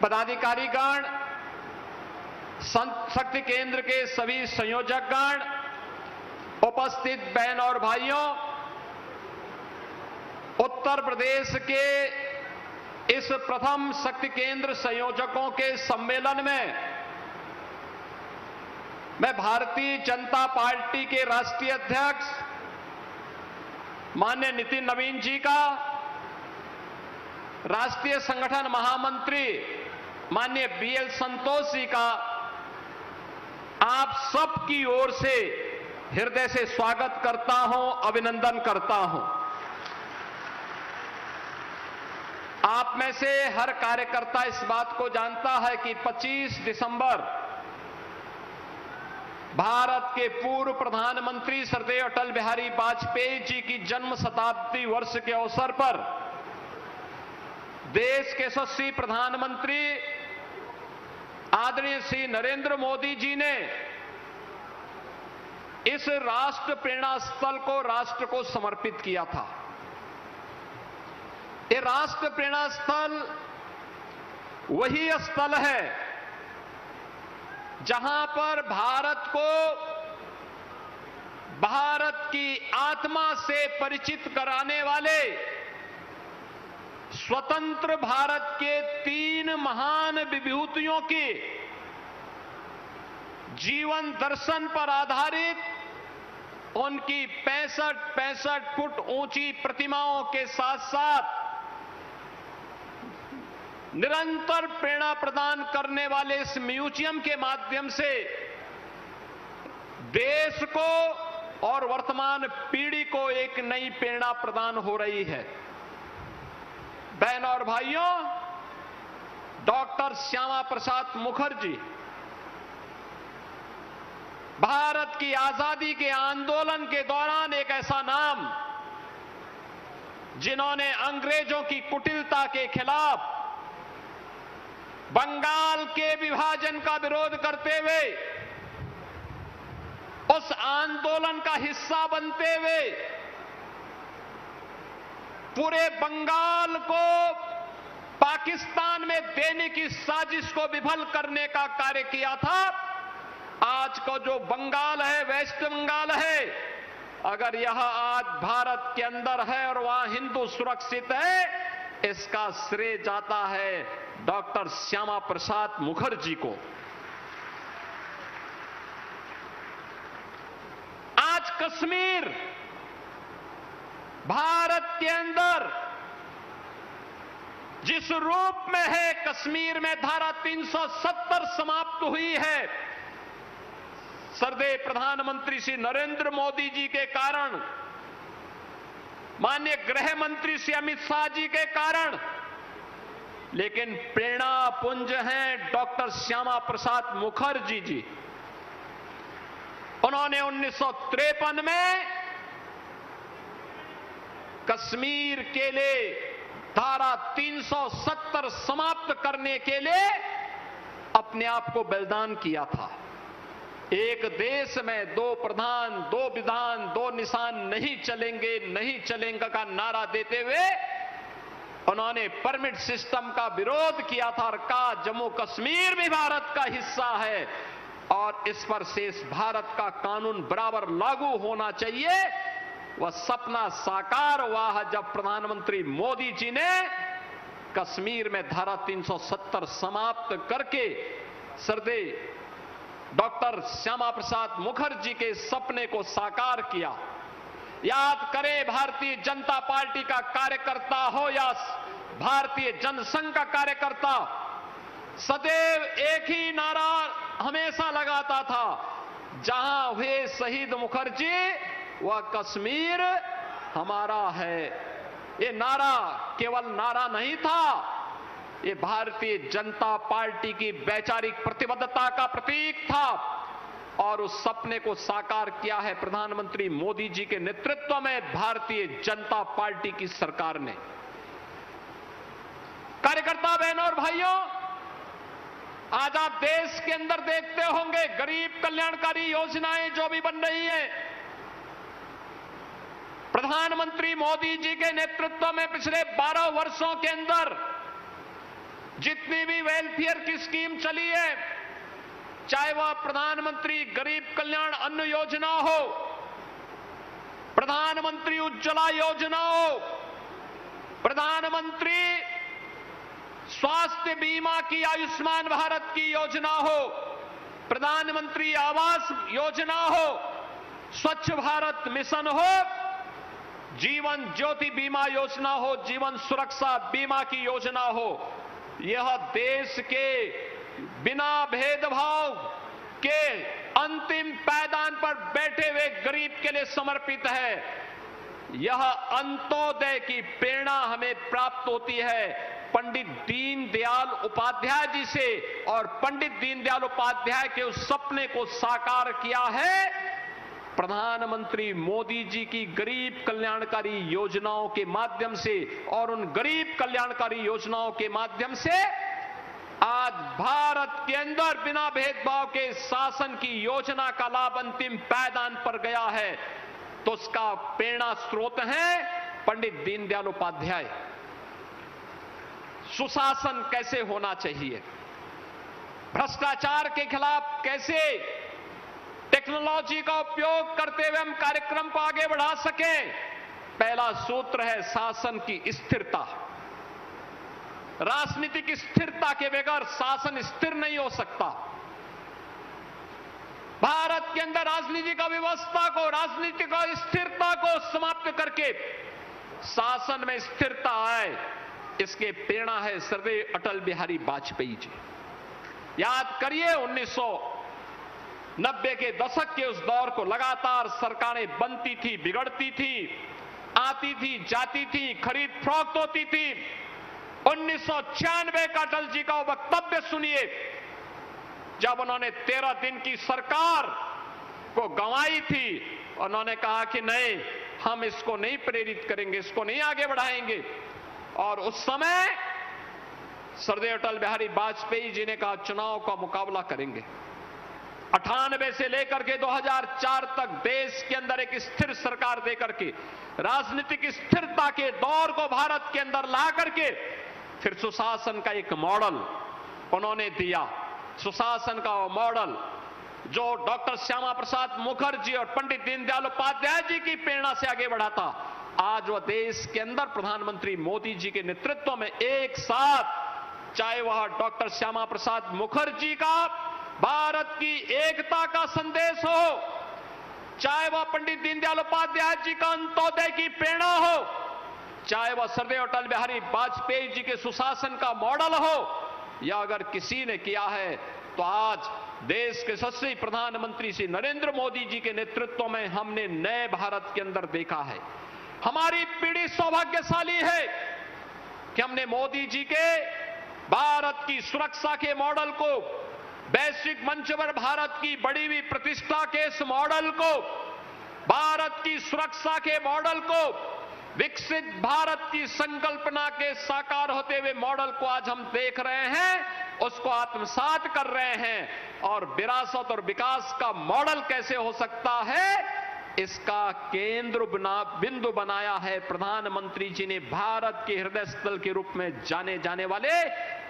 पदाधिकारीगण, शक्ति केंद्र के सभी संयोजकगण, उपस्थित बहन और भाइयों, उत्तर प्रदेश के इस प्रथम शक्ति केंद्र संयोजकों के सम्मेलन में मैं भारतीय जनता पार्टी के राष्ट्रीय अध्यक्ष माननीय नितिन नवीन जी का, राष्ट्रीय संगठन महामंत्री माननीय बीएल संतोष जी का आप सबकी ओर से हृदय से स्वागत करता हूं, अभिनंदन करता हूं। आप में से हर कार्यकर्ता इस बात को जानता है कि 25 दिसंबर भारत के पूर्व प्रधानमंत्री श्री अटल बिहारी वाजपेयी जी की जन्म शताब्दी वर्ष के अवसर पर देश के यशस्वी प्रधानमंत्री आदरणीय श्री नरेंद्र मोदी जी ने इस राष्ट्र प्रेरणा स्थल को राष्ट्र को समर्पित किया था। ये राष्ट्र प्रेरणा स्थल वही स्थल है जहां पर भारत को भारत की आत्मा से परिचित कराने वाले स्वतंत्र भारत के 3 महान विभूतियों की जीवन दर्शन पर आधारित उनकी 65 फुट ऊंची प्रतिमाओं के साथ साथ निरंतर प्रेरणा प्रदान करने वाले इस म्यूजियम के माध्यम से देश को और वर्तमान पीढ़ी को एक नई प्रेरणा प्रदान हो रही है। बहन और भाइयों, डॉक्टर श्यामा प्रसाद मुखर्जी भारत की आजादी के आंदोलन के दौरान एक ऐसा नाम जिन्होंने अंग्रेजों की कुटिलता के खिलाफ बंगाल के विभाजन का विरोध करते हुए उस आंदोलन का हिस्सा बनते हुए पूरे बंगाल को पाकिस्तान में देने की साजिश को विफल करने का कार्य किया था। आज का जो बंगाल है, वेस्ट बंगाल है, अगर यह आज भारत के अंदर है और वहां हिंदू सुरक्षित है, इसका श्रेय जाता है डॉक्टर श्यामा प्रसाद मुखर्जी को। आज कश्मीर भारत के अंदर जिस रूप में है, कश्मीर में धारा 370 समाप्त हुई है, श्रद्धेय प्रधानमंत्री श्री नरेंद्र मोदी जी के कारण, माननीय गृह मंत्री श्री अमित शाह जी के कारण, लेकिन प्रेरणा पुंज हैं डॉक्टर श्यामा प्रसाद मुखर्जी जी। उन्होंने 1953 में कश्मीर के लिए धारा 370 समाप्त करने के लिए अपने आप को बलिदान किया था। एक देश में 2 प्रधान, 2 विधान, 2 निशान नहीं चलेंगे का नारा देते हुए उन्होंने परमिट सिस्टम का विरोध किया था और कहा जम्मू कश्मीर भी भारत का हिस्सा है और इस पर शेष भारत का कानून बराबर लागू होना चाहिए। वह सपना साकार हुआ है जब प्रधानमंत्री मोदी जी ने कश्मीर में धारा 370 समाप्त करके श्रद्धेय डॉक्टर श्यामा प्रसाद मुखर्जी के सपने को साकार किया। याद करें, भारतीय जनता पार्टी का कार्यकर्ता हो या भारतीय जनसंघ का कार्यकर्ता, सदैव एक ही नारा हमेशा लगाता था, जहां हुए शहीद मुखर्जी वह कश्मीर हमारा है। ये नारा केवल नारा नहीं था, ये भारतीय जनता पार्टी की वैचारिक प्रतिबद्धता का प्रतीक था और उस सपने को साकार किया है प्रधानमंत्री मोदी जी के नेतृत्व में भारतीय जनता पार्टी की सरकार ने। कार्यकर्ता बहनों और भाइयों, आज आप देश के अंदर देखते होंगे गरीब कल्याणकारी योजनाएं जो भी बन रही हैं, प्रधानमंत्री मोदी जी के नेतृत्व में पिछले 12 वर्षों के अंदर जितनी भी वेलफेयर की स्कीम चली है, चाहे वह प्रधानमंत्री गरीब कल्याण अन्न योजना हो, प्रधानमंत्री उज्ज्वला योजना हो, प्रधानमंत्री स्वास्थ्य बीमा की आयुष्मान भारत की योजना हो, प्रधानमंत्री आवास योजना हो, स्वच्छ भारत मिशन हो, जीवन ज्योति बीमा योजना हो, जीवन सुरक्षा बीमा की योजना हो, यह देश के बिना भेदभाव के अंतिम पायदान पर बैठे हुए गरीब के लिए समर्पित है। यह अंत्योदय की प्रेरणा हमें प्राप्त होती है पंडित दीनदयाल उपाध्याय जी से, और पंडित दीनदयाल उपाध्याय के उस सपने को साकार किया है प्रधानमंत्री मोदी जी की गरीब कल्याणकारी योजनाओं के माध्यम से। और उन गरीब कल्याणकारी योजनाओं के माध्यम से आज भारत के अंदर बिना भेदभाव के शासन की योजना का लाभ अंतिम पायदान पर गया है, तो उसका प्रेरणा स्रोत है पंडित दीनदयाल उपाध्याय। सुशासन कैसे होना चाहिए, भ्रष्टाचार के खिलाफ कैसे टेक्नोलॉजी का उपयोग करते हुए हम कार्यक्रम को आगे बढ़ा सकें, पहला सूत्र है शासन की स्थिरता। राजनीतिक स्थिरता के बगैर शासन स्थिर नहीं हो सकता। भारत के अंदर राजनीतिक व्यवस्था को, राजनीतिक स्थिरता को समाप्त करके शासन में स्थिरता आए, इसके प्रेरणा है सर्वदेव अटल बिहारी वाजपेयी जी। याद करिए 1990 के दशक के उस दौर को, लगातार सरकारें बनती थी, बिगड़ती थी, आती थी, जाती थी, खरीद फरोख्त होती थी। 1996 का अटल जी का वक्तव्य सुनिए, जब उन्होंने 13 दिन की सरकार को गंवाई थी, उन्होंने कहा कि नहीं, हम इसको नहीं प्रेरित करेंगे, इसको नहीं आगे बढ़ाएंगे। और उस समय सर्वदेव अटल बिहारी वाजपेयी जी ने कहा चुनाव का मुकाबला करेंगे। 98 से लेकर के 2004 तक देश के अंदर एक स्थिर सरकार देकर के, राजनीतिक स्थिरता के दौर को भारत के अंदर ला करके फिर सुशासन का एक मॉडल उन्होंने दिया। सुशासन का मॉडल जो डॉक्टर श्यामा प्रसाद मुखर्जी और पंडित दीनदयाल उपाध्याय जी की प्रेरणा से आगे बढ़ा था, आज वह देश के अंदर प्रधानमंत्री मोदी जी के नेतृत्व में एक साथ, चाहे वह डॉक्टर श्यामा प्रसाद मुखर्जी का भारत की एकता का संदेश हो, चाहे वह पंडित दीनदयाल उपाध्याय जी का अंत्योदय की प्रेरणा हो, चाहे वह सर्वदेव अटल बिहारी वाजपेयी जी के सुशासन का मॉडल हो, या अगर किसी ने किया है तो आज देश के यशस्वी प्रधानमंत्री श्री नरेंद्र मोदी जी के नेतृत्व में हमने नए भारत के अंदर देखा है। हमारी पीढ़ी सौभाग्यशाली है कि हमने मोदी जी के भारत की सुरक्षा के मॉडल को, वैश्विक मंच पर भारत की बढ़ी हुई प्रतिष्ठा के इस मॉडल को, भारत की सुरक्षा के मॉडल को, विकसित भारत की संकल्पना के साकार होते हुए मॉडल को आज हम देख रहे हैं, उसको आत्मसात कर रहे हैं। और विरासत और विकास का मॉडल कैसे हो सकता है, इसका केंद्र बिंदु बनाया है प्रधानमंत्री जी ने भारत के हृदय स्थल के रूप में जाने जाने वाले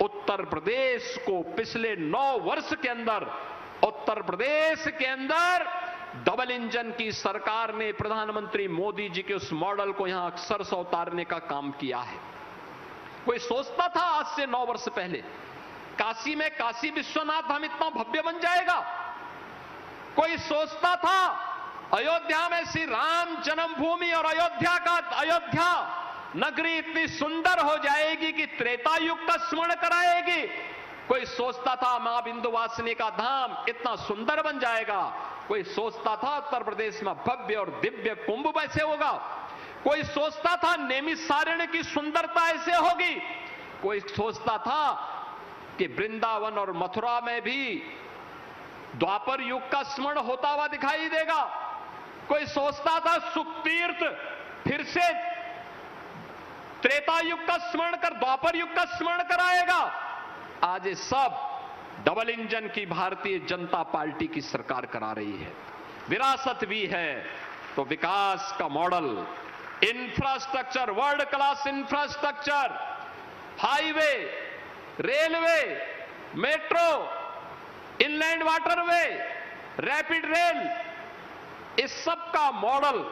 उत्तर प्रदेश को। पिछले 9 वर्ष के अंदर उत्तर प्रदेश के अंदर डबल इंजन की सरकार ने प्रधानमंत्री मोदी जी के उस मॉडल को यहां अक्षर से उतारने का काम किया है। कोई सोचता था आज से 9 वर्ष पहले काशी में काशी विश्वनाथ हम इतना भव्य बन जाएगा? कोई सोचता था अयोध्या में श्री राम जन्मभूमि और अयोध्या नगरी इतनी सुंदर हो जाएगी कि त्रेता युग का स्मरण कराएगी? कोई सोचता था मां विंध्यवासिनी का धाम इतना सुंदर बन जाएगा? कोई सोचता था उत्तर प्रदेश में भव्य और दिव्य कुंभ ऐसे होगा? कोई सोचता था नैमिषारण्य की सुंदरता ऐसे होगी? कोई सोचता था कि वृंदावन और मथुरा में भी द्वापर युग का स्मरण होता हुआ दिखाई देगा? कोई सोचता था सुखतीर्थ फिर से त्रेता युग का स्मरण कर द्वापर युग का स्मरण कराएगा? आज ये सब डबल इंजन की भारतीय जनता पार्टी की सरकार करा रही है। विरासत भी है तो विकास का model, infrastructure, world class infrastructure, highway, railway, metro, inland waterway, rapid rail, इस सब का मॉडल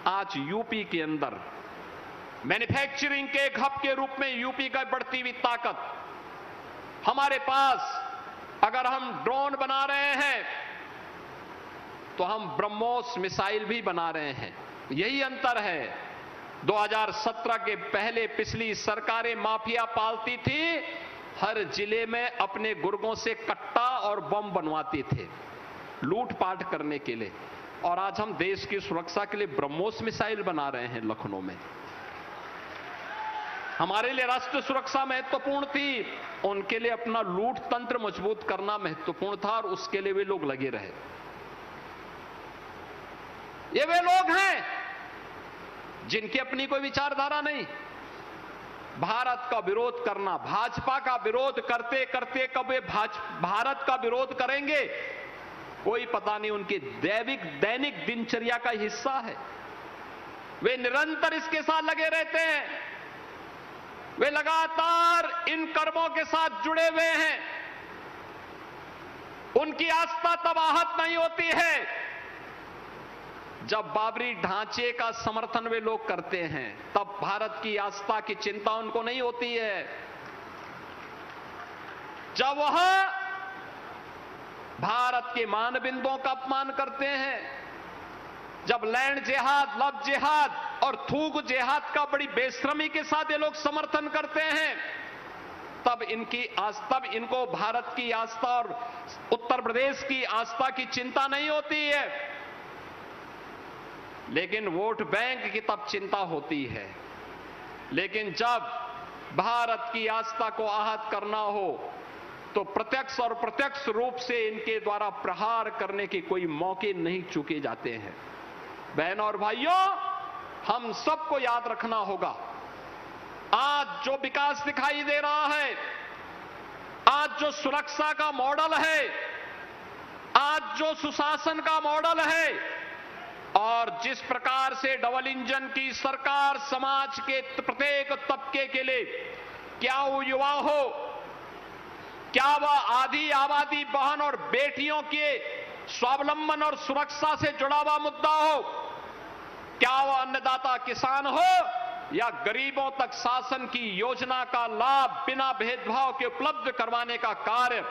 आज यूपी के अंदर मैन्युफैक्चरिंग के एक हब के रूप में यूपी का बढ़ती हुई ताकत। हमारे पास अगर हम ड्रोन बना रहे हैं तो हम ब्रह्मोस मिसाइल भी बना रहे हैं। यही अंतर है। 2017 के पहले पिछली सरकारें माफिया पालती थी, हर जिले में अपने गुर्गों से कट्टा और बम बनवाते थे लूटपाट करने के लिए, और आज हम देश की सुरक्षा के लिए ब्रह्मोस मिसाइल बना रहे हैं लखनऊ में। हमारे लिए राष्ट्रीय सुरक्षा महत्वपूर्ण थी, उनके लिए अपना लूट तंत्र मजबूत करना महत्वपूर्ण था, और उसके लिए वे लोग लगे रहे। ये वे लोग हैं जिनकी अपनी कोई विचारधारा नहीं। भारत का विरोध करना, भाजपा का विरोध करते करते कब वे भारत का विरोध करेंगे कोई पता नहीं। उनकी दैनिक दिनचर्या का हिस्सा है। वे निरंतर इसके साथ लगे रहते हैं। वे लगातार इन कर्मों के साथ जुड़े हुए हैं। उनकी आस्था तब आहत नहीं होती है जब बाबरी ढांचे का समर्थन वे लोग करते हैं, तब भारत की आस्था की चिंता उनको नहीं होती है। जब वह भारत के मानबिंदुओं का अपमान करते हैं, जब लैंड जिहाद, लव जिहाद और थूक जिहाद का बड़ी बेशर्मी के साथ ये लोग समर्थन करते हैं, तब इनको भारत की आस्था और उत्तर प्रदेश की आस्था की चिंता नहीं होती है। लेकिन वोट बैंक की तब चिंता होती है। लेकिन जब भारत की आस्था को आहत करना हो तो प्रत्यक्ष और प्रत्यक्ष रूप से इनके द्वारा प्रहार करने के कोई मौके नहीं चूके जाते हैं। बहनों और भाइयों, हम सबको याद रखना होगा, आज जो विकास दिखाई दे रहा है, आज जो सुरक्षा का मॉडल है, आज जो सुशासन का मॉडल है, और जिस प्रकार से डबल इंजन की सरकार समाज के प्रत्येक तबके के लिए, क्या वो युवा हो, क्या वह आधी आबादी बहन और बेटियों के स्वावलंबन और सुरक्षा से जुड़ा हुआ मुद्दा हो, क्या वह अन्नदाता किसान हो या गरीबों तक शासन की योजना का लाभ बिना भेदभाव के उपलब्ध करवाने का कार्य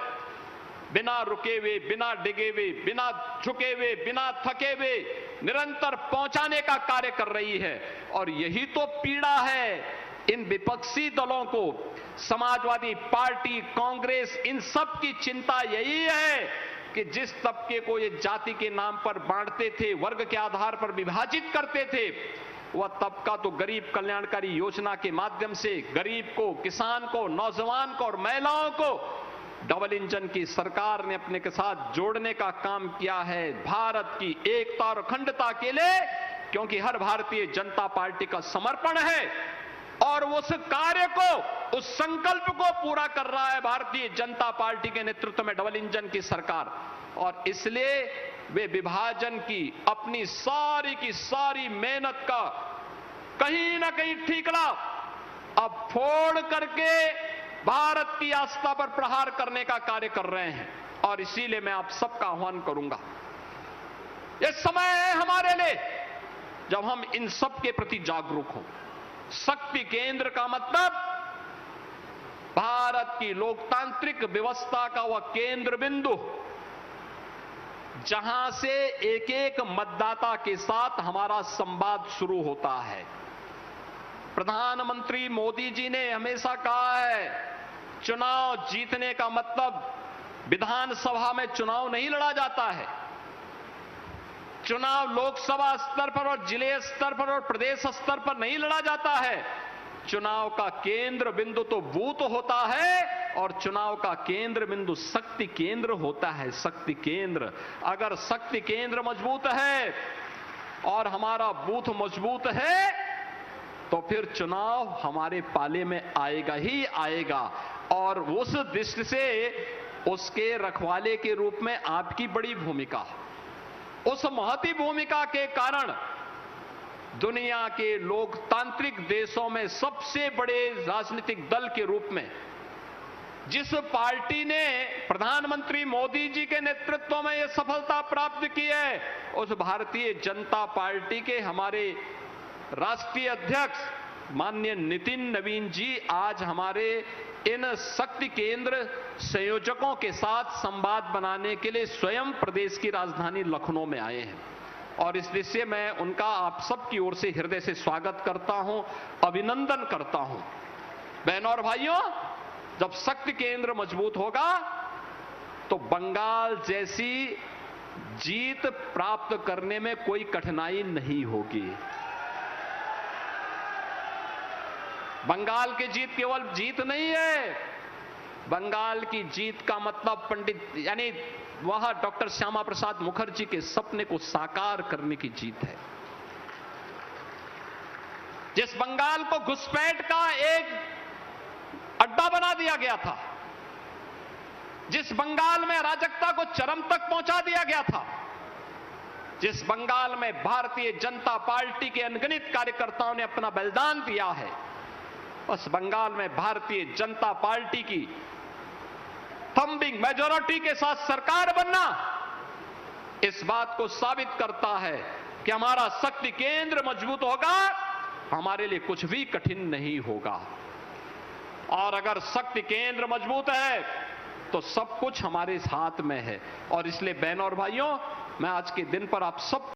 बिना रुके हुए, बिना डिगे हुए, बिना झुके हुए, बिना थके हुए निरंतर पहुंचाने का कार्य कर रही है। और यही तो पीड़ा है इन विपक्षी दलों को। समाजवादी पार्टी, कांग्रेस, इन सब की चिंता यही है कि जिस तबके को ये जाति के नाम पर बांटते थे, वर्ग के आधार पर विभाजित करते थे, वह तबका तो गरीब कल्याणकारी योजना के माध्यम से गरीब को, किसान को, नौजवान को और महिलाओं को डबल इंजन की सरकार ने अपने के साथ जोड़ने का काम किया है, भारत की एकता और अखंडता के लिए। क्योंकि हर भारतीय जनता पार्टी का समर्पण है और उस कार्य को, उस संकल्प को पूरा कर रहा है भारतीय जनता पार्टी के नेतृत्व में डबल इंजन की सरकार। और इसलिए वे विभाजन की अपनी सारी की सारी मेहनत का कहीं ना कहीं ठीकरा अब फोड़ करके भारत की आस्था पर प्रहार करने का कार्य कर रहे हैं। और इसीलिए मैं आप सबका आह्वान करूंगा, यह समय है हमारे लिए जब हम इन सब के प्रति जागरूक हों। शक्ति केंद्र का मतलब भारत की लोकतांत्रिक व्यवस्था का वह केंद्र बिंदु जहां से एक एक मतदाता के साथ हमारा संवाद शुरू होता है। प्रधानमंत्री मोदी जी ने हमेशा कहा है, चुनाव जीतने का मतलब विधानसभा में चुनाव नहीं लड़ा जाता है। चुनाव लोकसभा स्तर पर और जिले स्तर पर और प्रदेश स्तर पर नहीं लड़ा जाता है। चुनाव का केंद्र बिंदु तो बूथ होता है और चुनाव का केंद्र बिंदु शक्ति केंद्र होता है। शक्ति केंद्र, अगर शक्ति केंद्र मजबूत है और हमारा बूथ मजबूत है तो फिर चुनाव हमारे पाले में आएगा ही आएगा। और उस दृष्टि से उसके रखवाले के रूप में आपकी बड़ी भूमिका, उस महती भूमिका के कारण दुनिया के लोकतांत्रिक देशों में सबसे बड़े राजनीतिक दल के रूप में जिस पार्टी ने प्रधानमंत्री मोदी जी के नेतृत्व में यह सफलता प्राप्त की है, उस भारतीय जनता पार्टी के हमारे राष्ट्रीय अध्यक्ष माननीय नितिन नवीन जी आज हमारे इन शक्ति केंद्र संयोजकों के साथ संवाद बनाने के लिए स्वयं प्रदेश की राजधानी लखनऊ में आए हैं और इसलिए मैं उनका आप सबकी ओर से हृदय से स्वागत करता हूं, अभिनंदन करता हूं। बहनों और भाइयों, जब शक्ति केंद्र मजबूत होगा तो बंगाल जैसी जीत प्राप्त करने में कोई कठिनाई नहीं होगी। बंगाल की जीत केवल जीत नहीं है, बंगाल की जीत का मतलब पंडित यानी वह डॉक्टर श्यामा प्रसाद मुखर्जी के सपने को साकार करने की जीत है। जिस बंगाल को घुसपैठ का एक अड्डा बना दिया गया था, जिस बंगाल में अराजकता को चरम तक पहुंचा दिया गया था, जिस बंगाल में भारतीय जनता पार्टी के अनगिनत कार्यकर्ताओं ने अपना बलिदान दिया है, उस बंगाल में भारतीय जनता पार्टी की थंबिंग मेजॉरिटी के साथ सरकार बनना इस बात को साबित करता है कि हमारा शक्ति केंद्र मजबूत होगा, हमारे लिए कुछ भी कठिन नहीं होगा। और अगर शक्ति केंद्र मजबूत है तो सब कुछ हमारे हाथ में है। और इसलिए बहनों और भाइयों, मैं आज के दिन पर आप सब